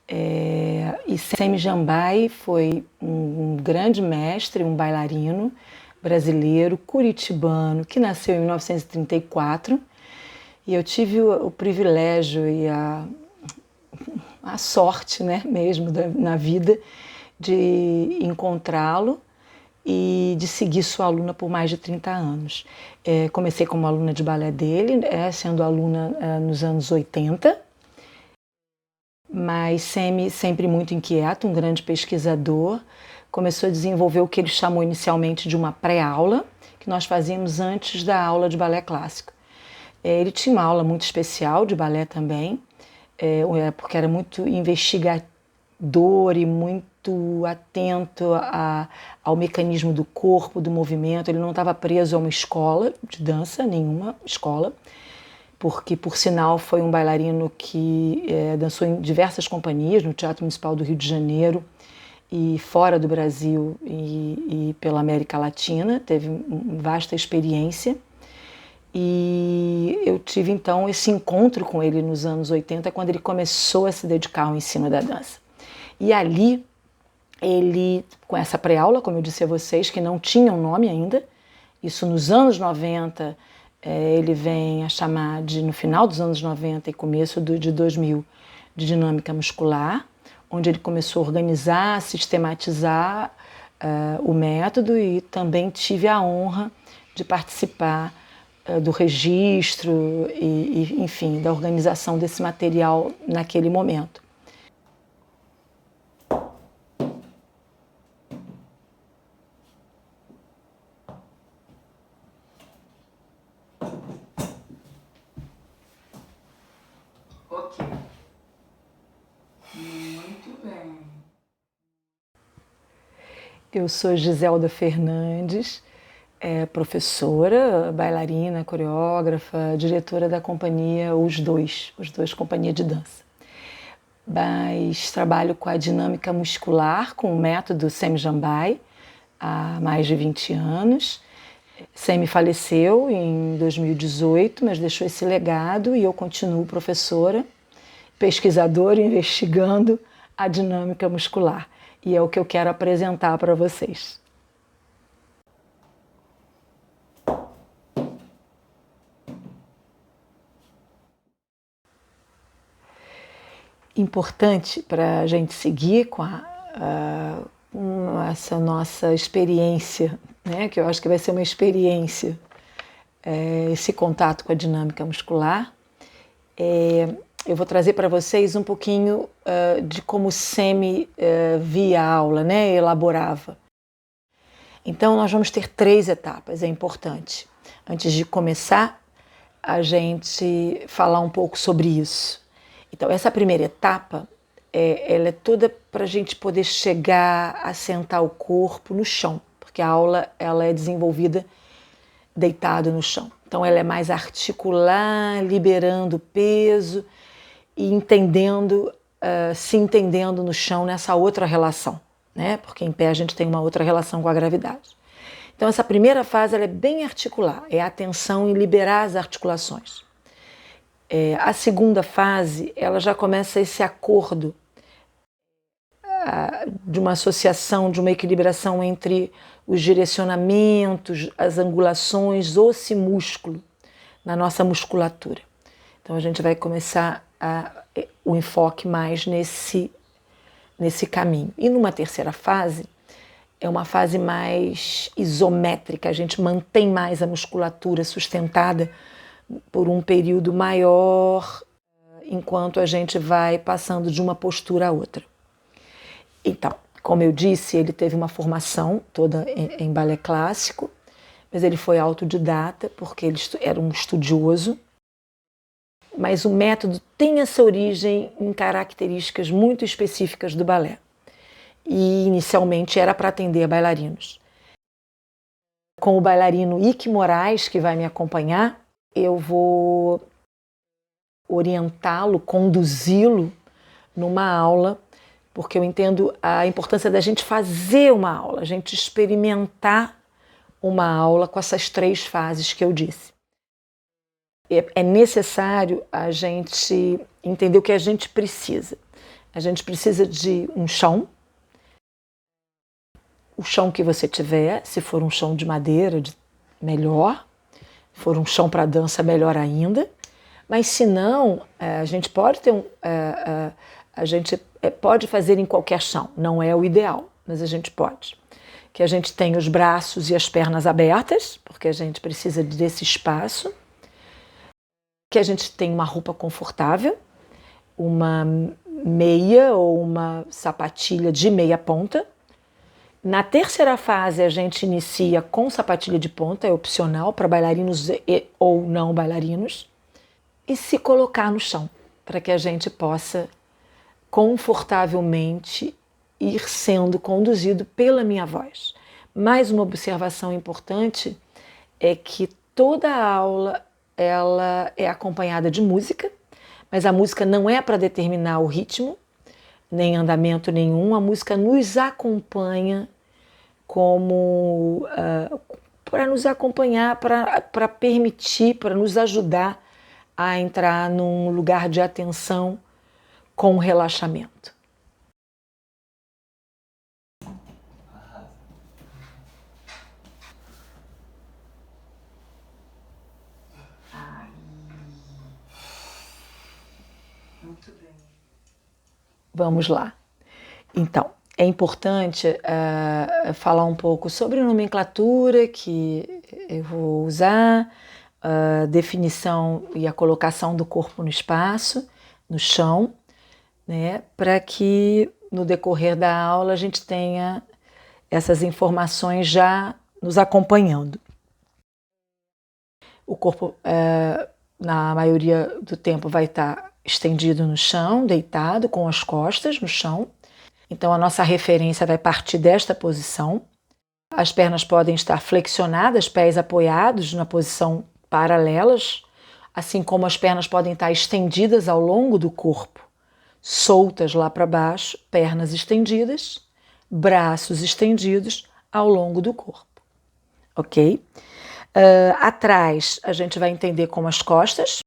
E Semi Jambai foi um grande mestre, um bailarino brasileiro, curitibano, que nasceu em 1934. E eu tive o privilégio e a sorte, né, mesmo na vida, de encontrá-lo e de seguir sua aluna por mais de 30 anos. Comecei como aluna de balé dele, sendo aluna nos anos 80, mas sempre muito inquieto, um grande pesquisador. Começou a desenvolver o que ele chamou inicialmente de uma pré-aula, que nós fazíamos antes da aula de balé clássico. Ele tinha uma aula muito especial de balé também, porque era muito investigador e muito atento ao mecanismo do corpo, do movimento. Ele não estava preso a uma escola de dança, nenhuma escola, porque, por sinal, foi um bailarino que dançou em diversas companhias, no Teatro Municipal do Rio de Janeiro e fora do Brasil e pela América Latina. Teve uma vasta experiência. E eu tive então esse encontro com ele nos anos 80, quando ele começou a se dedicar ao ensino da dança. E ali, ele, com essa pré-aula, como eu disse a vocês, que não tinha um nome ainda, isso nos anos 90, ele vem a chamar no final dos anos 90 e começo de 2000, de dinâmica muscular, onde ele começou a organizar, sistematizar o método, e também tive a honra de participar do registro e, enfim, da organização desse material naquele momento. Ok. Muito bem. Eu sou Giselda Fernandes, professora, bailarina, coreógrafa, diretora da companhia Os Dois Companhia de Dança. Mas trabalho com a dinâmica muscular, com o método Semi Jambai, há mais de 20 anos. Semi faleceu em 2018, mas deixou esse legado e eu continuo professora, pesquisadora, investigando a dinâmica muscular. E é o que eu quero apresentar para vocês. Importante para a gente seguir com essa nossa experiência, né? Que eu acho que vai ser uma experiência, esse contato com a dinâmica muscular. Eu vou trazer para vocês um pouquinho de como o Semi via a aula, né? Elaborava. Então, nós vamos ter 3 etapas, é importante. Antes de começar, a gente falar um pouco sobre isso. Então, essa primeira etapa, ela é toda para a gente poder chegar a sentar o corpo no chão, porque a aula ela é desenvolvida deitado no chão. Então, ela é mais articular, liberando peso e se entendendo no chão nessa outra relação, né? Porque em pé a gente tem uma outra relação com a gravidade. Então, essa primeira fase ela é bem articular, é a atenção em liberar as articulações. A segunda fase, ela já começa esse acordo de uma associação, de uma equilibração entre os direcionamentos, as angulações, osso-músculo, na nossa musculatura. Então a gente vai começar o enfoque mais nesse caminho. E numa terceira fase, é uma fase mais isométrica, a gente mantém mais a musculatura sustentada por um período maior, enquanto a gente vai passando de uma postura a outra. Então, como eu disse, ele teve uma formação toda em balé clássico, mas ele foi autodidata, porque ele era um estudioso. Mas o método tem essa origem em características muito específicas do balé. E inicialmente era para atender bailarinos. Com o bailarino Ike Moraes, que vai me acompanhar, eu vou orientá-lo, conduzi-lo numa aula, porque eu entendo a importância da gente fazer uma aula, a gente experimentar uma aula com essas 3 fases que eu disse. É necessário a gente entender o que a gente precisa. A gente precisa de um chão, o chão que você tiver, se for um chão de madeira, melhor, se for um chão para dança, melhor ainda. Mas se não, a gente pode ter a gente pode fazer em qualquer chão, não é o ideal, mas a gente pode. Que a gente tenha os braços e as pernas abertas, porque a gente precisa desse espaço. Que a gente tenha uma roupa confortável, uma meia ou uma sapatilha de meia ponta. Na terceira fase, a gente inicia com sapatilha de ponta, é opcional para bailarinos ou não bailarinos. E se colocar no chão, para que a gente possa confortavelmente ir sendo conduzido pela minha voz. Mais uma observação importante é que toda a aula ela é acompanhada de música, mas a música não é para determinar o ritmo, nem andamento nenhum, a música nos acompanha como para nos acompanhar, para permitir, para nos ajudar a entrar num lugar de atenção com relaxamento. Muito bem. Vamos lá. Então, é importante falar um pouco sobre a nomenclatura que eu vou usar, a definição e a colocação do corpo no espaço, no chão, né, para que no decorrer da aula a gente tenha essas informações já nos acompanhando. O corpo, na maioria do tempo, vai estar estendido no chão, deitado, com as costas no chão. Então, a nossa referência vai partir desta posição. As pernas podem estar flexionadas, pés apoiados na posição paralelas, assim como as pernas podem estar estendidas ao longo do corpo, soltas lá para baixo, pernas estendidas, braços estendidos ao longo do corpo, ok? Atrás a gente vai entender como as costas,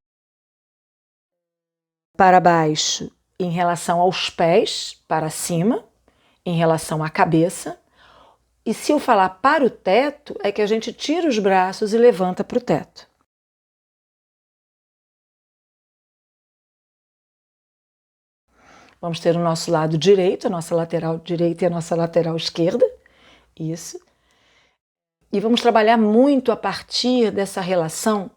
para baixo em relação aos pés, para cima, em relação à cabeça. E se eu falar para o teto, é que a gente tira os braços e levanta para o teto. Vamos ter o nosso lado direito, a nossa lateral direita e a nossa lateral esquerda. Isso. E vamos trabalhar muito a partir dessa relação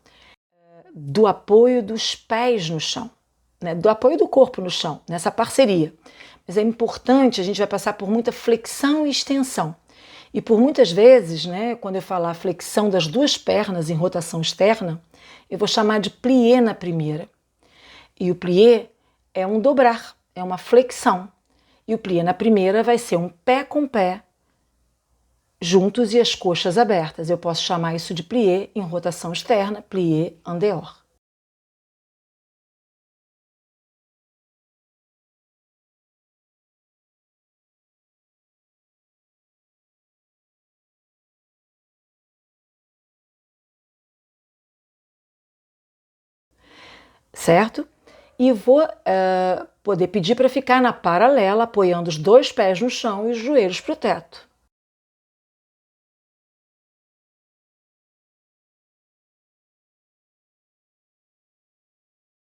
do apoio dos pés no chão, né? Do apoio do corpo no chão, nessa parceria. Mas é importante, a gente vai passar por muita flexão e extensão. E por muitas vezes, né, quando eu falar flexão das duas pernas em rotação externa, eu vou chamar de plié na primeira. E o plié é um dobrar, é uma flexão. E o plié na primeira vai ser um pé com pé, juntos e as coxas abertas. Eu posso chamar isso de plié em rotação externa, plié en dehors. Certo? E vou poder pedir para ficar na paralela, apoiando os dois pés no chão e os joelhos para o teto.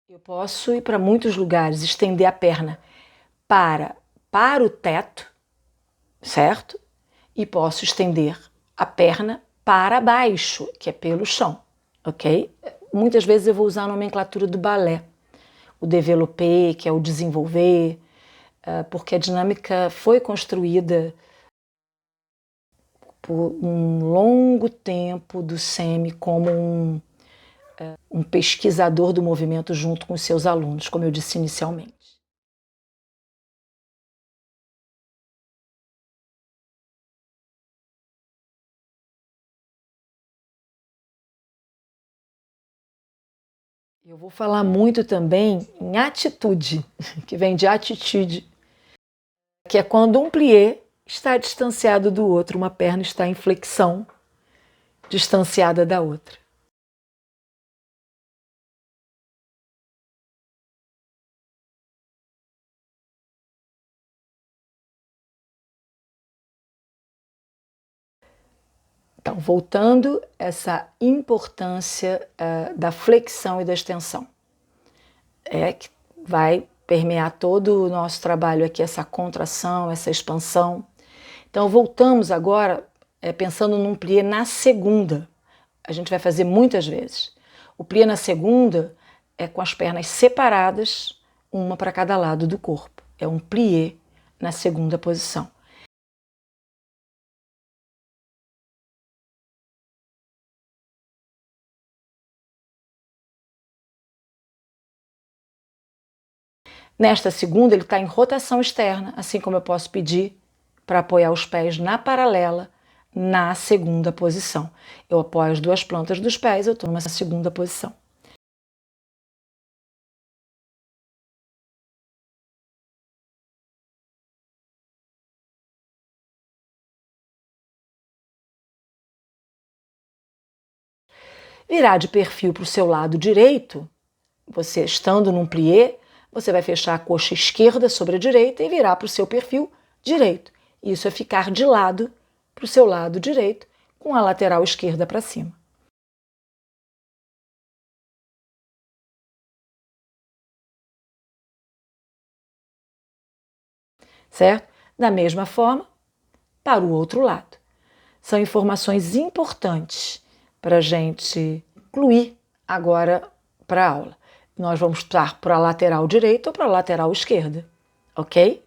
Eu posso ir para muitos lugares, estender a perna para o teto, certo? E posso estender a perna para baixo, que é pelo chão, ok? Muitas vezes eu vou usar a nomenclatura do balé, o développé, que é o desenvolver, porque a dinâmica foi construída por um longo tempo do SEMI como um pesquisador do movimento junto com os seus alunos, como eu disse inicialmente. Eu vou falar muito também em atitude, que vem de attitude, que é quando um plié está distanciado do outro, uma perna está em flexão, distanciada da outra. Então, voltando, essa importância da flexão e da extensão. Que vai permear todo o nosso trabalho aqui, essa contração, essa expansão. Então, voltamos agora pensando num plié na segunda. A gente vai fazer muitas vezes. O plié na segunda é com as pernas separadas, uma para cada lado do corpo. É um plié na segunda posição. Nesta segunda, ele está em rotação externa, assim como eu posso pedir para apoiar os pés na paralela na segunda posição. Eu apoio as duas plantas dos pés, eu estou numa segunda posição. Virar de perfil para o seu lado direito, você estando num plié, você vai fechar a coxa esquerda sobre a direita e virar para o seu perfil direito. Isso é ficar de lado para o seu lado direito, com a lateral esquerda para cima. Certo? Da mesma forma, para o outro lado. São informações importantes para a gente incluir agora para a aula. Nós vamos estar para a lateral direita ou para a lateral esquerda, ok?